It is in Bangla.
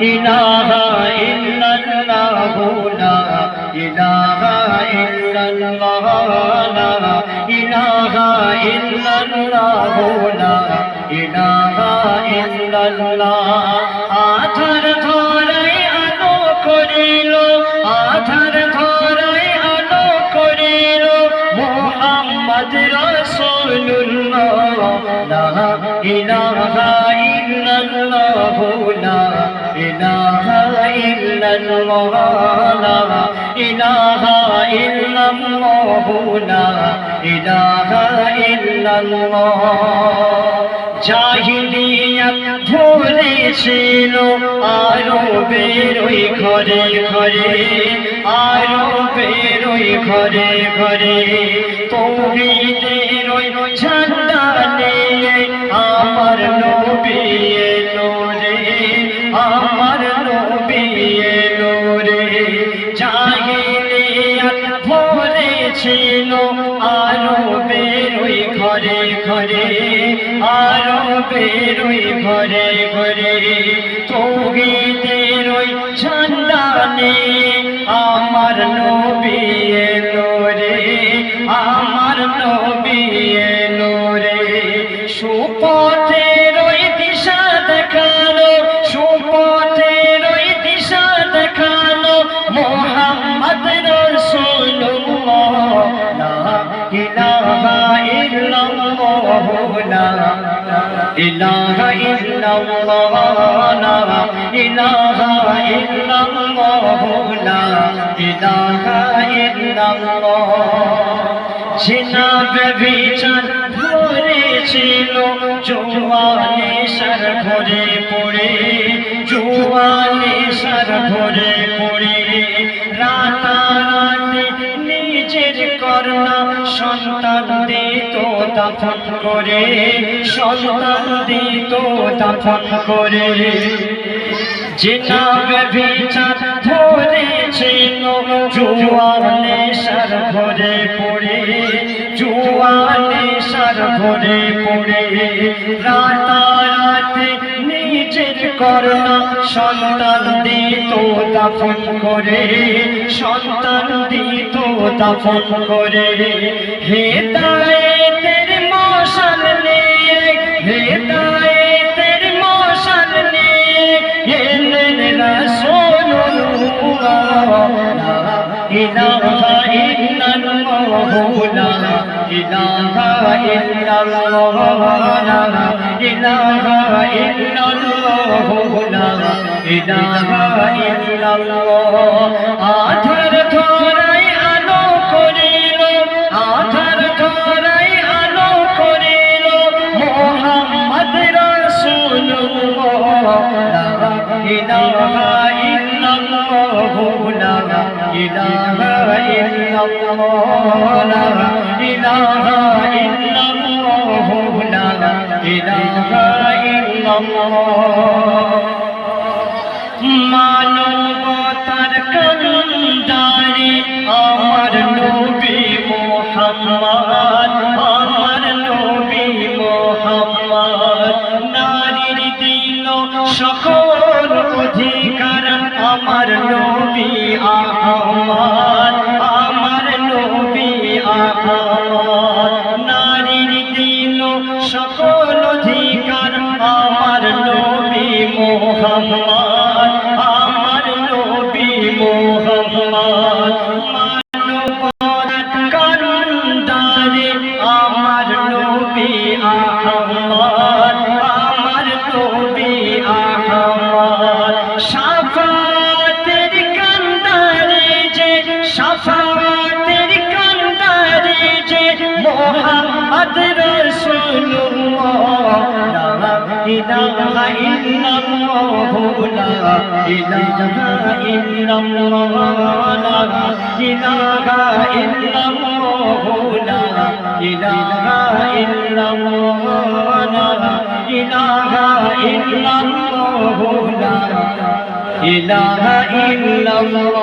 ইলাহা ইল্লাল্লাহ লা ইলাহা ইল্লাল্লাহ লা ইলাহা ইল্লাল্লাহ লা ইলাহা ইল্লাল্লাহ আধার ধরাই আলো করিল আধার ধরাই আলো করিল মুহাম্মদ রাসূলুল্লাহ লা ইলাহা ইল্লাল্লাহ লা ইলাহা ইল্লাল্লাহ লা ইলাহা ইল্লাল্লাহ লা ইলাহা ইল্লাল্লাহ জাহিলিয়াত ভুলেছিল আরবের ওই ঘরে ঘরে আরবের ওই ঘরে ঘরে তাওহীদের ওই ঝান্ডা নিয়ে আমার নবী এলো রে আমার নবী এলো রে জাহিলিয়াত ভুলেছিল আরবের ওই ঘরে ঘরে আরবের ওই ঘরে ঘরে তাওহীদের ওই ঝান্ডা নিয়ে আমার নবী এলো রে আমার নবী এলো রে সুপথের ওই দিশা দেখালো সুপথের ওই দিশা দেখালো মুহাম্মদ রাসূলুল্লাহ লা ইলাহা ইল্লাল্লাহ লা ইলাহা ইল্লাল্লাহ লা ইলাহা ইল্লাল্লাহ লা ইলাহা ইল্লাল্লাহ জিনাবে বিচার ভরেছিল জওয়ানে সর ঘরে পড়ে জওয়ানে সর ঘরে পড়ে রাতারাতি নিজের করোনা সন্তান দিত দাফন করে সন্তান দিত দাফন করে জিনাবে বিচার ধরেছিল জওয়ানে সর ঘরে পড়ে জওয়ানে সর ঘরে পড়ে রাতারাতি নিজের করোনা সন্তান দিত দাফন করে সন্তান দিত দাফন করে হেদায়েতের মশাল নিয়ে হেদায়েতের মশাল নিয়ে এলেন রাসূলুল্লাহ লা ইলাহা ইল্লাল্লাহ লা ইলাহা ইল্লাল্লাহ লা ইলাহা ইল্লাল্লাহ লা ইলাহা ইল্লাল্লাহ আধার ধরাই আলো করিল আধার ধরাই আলো করিল মুহাম্মদ রাসূলুল্লাহ লা ইলাহা ইল্লাল্লাহ লা ইলাহা ইল্লাল্লাহ লা ইলাহা ইল্লাল্লাহ লা ইলাহা ইল্লাল্লাহ মানবতার কান্ডারি আমার নবী মুহাম্মদ আমার নবী মুহাম্মদ নারীর দিল সকল অধিকার আমার নবী আহমদ আমার নবী আহমদ নারীর দিল সকল অধিকার আমার নবী মুহাম্মদ আমার নবী মুহাম্মদ মানবতার কান্ডারি আমার নবী আহমদ আমার নবী আহমদ শাফাতের কান্ডারি যে শাফাতের কান্ডারি যে মুহাম্মদ রাসূলুল্লাহ লা ইলাহা ইল্লাল্লাহ লা ইলাহা ইল্লাল্লাহ লা ইলাহা ইল্লাল্লাহ লা ইলাহা ইল্লাল্লাহ লা ইলাহা ইল্লাল্লাহ লা ইলাহা ইল্লাল্লাহ